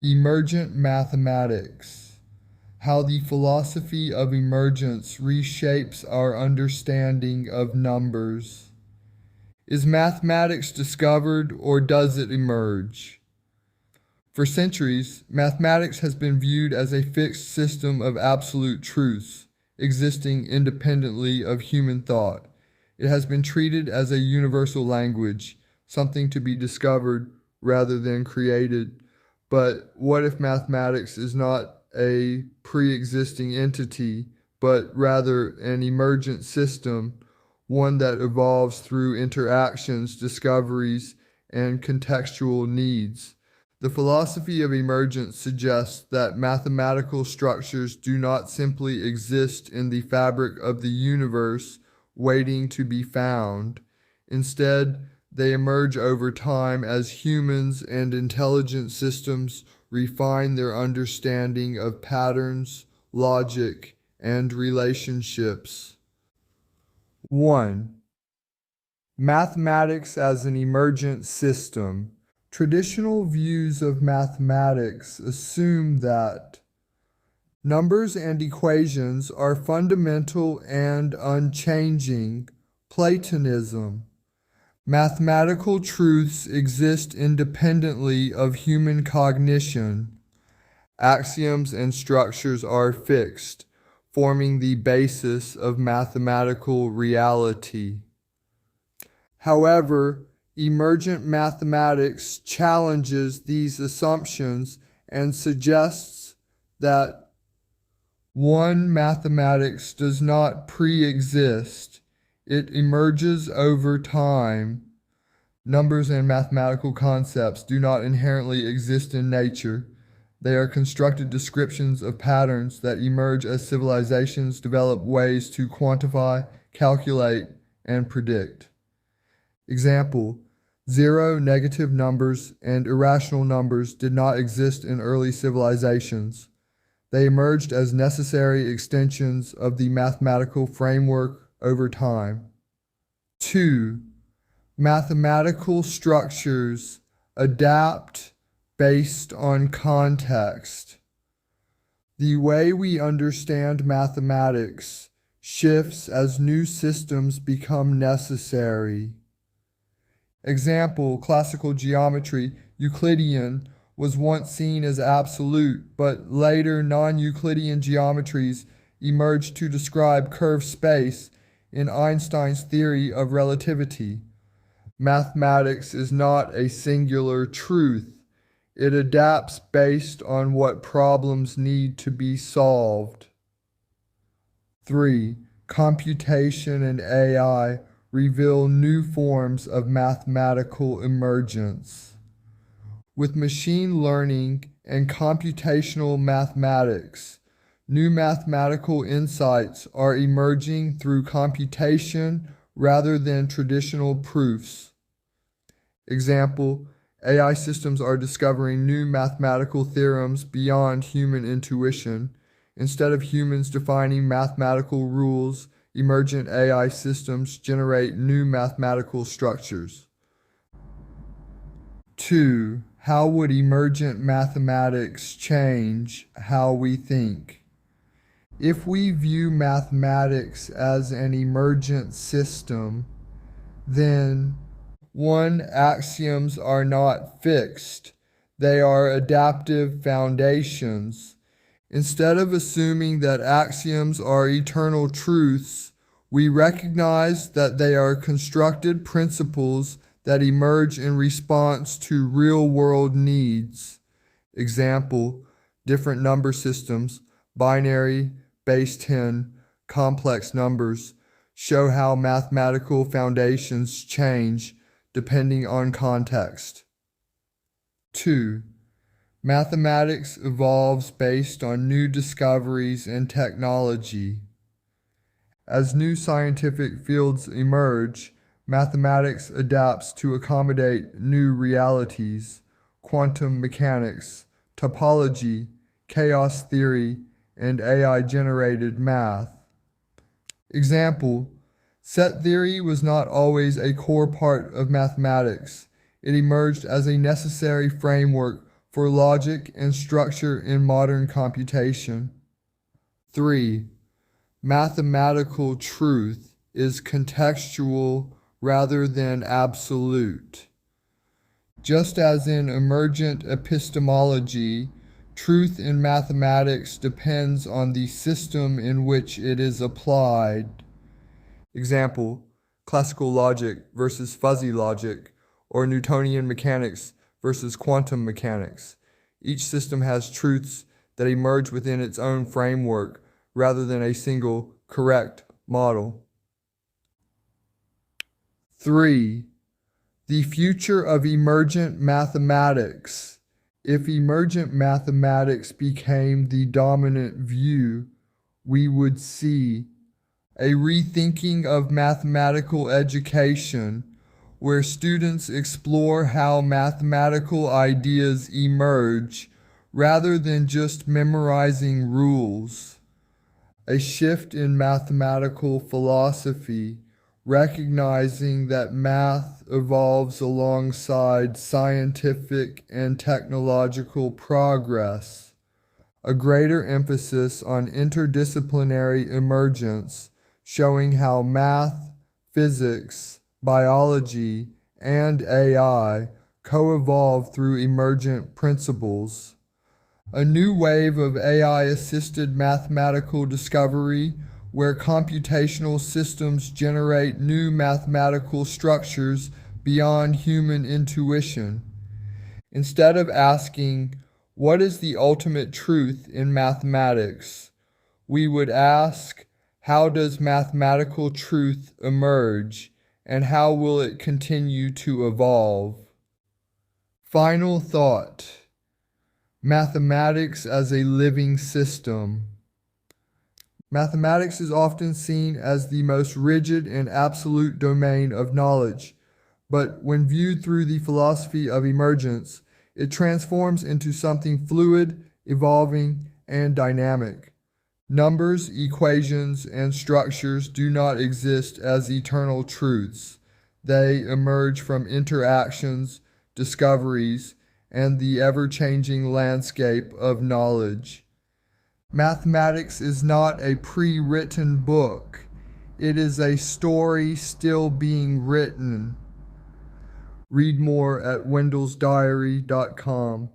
Emergent mathematics. How the philosophy of emergence reshapes our understanding of numbers. Is mathematics discovered or does it emerge? For centuries, mathematics has been viewed as a fixed system of absolute truths, existing independently of human thought. It has been treated as a universal language, something to be discovered rather than created. But what if mathematics is not a pre-existing entity, but rather an emergent system, one that evolves through interactions, discoveries, and contextual needs? The philosophy of emergence suggests that mathematical structures do not simply exist in the fabric of the universe, waiting to be found. Instead, they emerge over time as humans and intelligent systems refine their understanding of patterns, logic, and relationships. 1. Mathematics as an emergent system. Traditional views of mathematics assume that numbers and equations are fundamental and unchanging. Platonism. Mathematical truths exist independently of human cognition. Axioms and structures are fixed, forming the basis of mathematical reality. However, emergent mathematics challenges these assumptions and suggests that 1. Mathematics does not pre-exist. It emerges over time. Numbers and mathematical concepts do not inherently exist in nature. They are constructed descriptions of patterns that emerge as civilizations develop ways to quantify, calculate, and predict. Example: 0, negative numbers, and irrational numbers did not exist in early civilizations. They emerged as necessary extensions of the mathematical framework over time. 2. Mathematical structures adapt based on context. The way we understand mathematics shifts as new systems become necessary. Example: classical geometry, Euclidean, was once seen as absolute, but later non-Euclidean geometries emerged to describe curved space in Einstein's theory of relativity. Mathematics is not a singular truth. It adapts based on what problems need to be solved. 3. Computation and AI reveal new forms of mathematical emergence. With machine learning and computational mathematics, new mathematical insights are emerging through computation rather than traditional proofs. Example: AI systems are discovering new mathematical theorems beyond human intuition. Instead of humans defining mathematical rules, emergent AI systems generate new mathematical structures. 2. How would emergent mathematics change how we think? If we view mathematics as an emergent system, then 1. Axioms are not fixed. They are adaptive foundations. Instead of assuming that axioms are eternal truths, we recognize that they are constructed principles that emerge in response to real-world needs. Example: different number systems, binary, base 10, complex numbers, show how mathematical foundations change depending on context. 2. Mathematics evolves based on new discoveries and technology. As new scientific fields emerge, mathematics adapts to accommodate new realities: quantum mechanics, topology, chaos theory, and AI-generated math. Example: set theory was not always a core part of mathematics. It emerged as a necessary framework for logic and structure in modern computation. 3. Mathematical truth is contextual rather than absolute. Just as in emergent epistemology, truth in mathematics depends on the system in which it is applied. Example, classical logic versus fuzzy logic, or Newtonian mechanics versus quantum mechanics. Each system has truths that emerge within its own framework rather than a single correct model. 3. The future of emergent mathematics. If emergent mathematics became the dominant view, we would see a rethinking of mathematical education, where students explore how mathematical ideas emerge rather than just memorizing rules. A shift in mathematical philosophy, recognizing that math evolves alongside scientific and technological progress. A greater emphasis on interdisciplinary emergence, showing how math, physics, biology, and AI co-evolve through emergent principles. A new wave of AI-assisted mathematical discovery, where computational systems generate new mathematical structures beyond human intuition. Instead of asking, what is the ultimate truth in mathematics, we would ask, how does mathematical truth emerge, and how will it continue to evolve? Final thought. Mathematics as a living system. Mathematics is often seen as the most rigid and absolute domain of knowledge, but when viewed through the philosophy of emergence, it transforms into something fluid, evolving, and dynamic. Numbers, equations, and structures do not exist as eternal truths. They emerge from interactions, discoveries, and the ever-changing landscape of knowledge. Mathematics is not a pre-written book. It is a story still being written. Read more at wendellsdiary.com.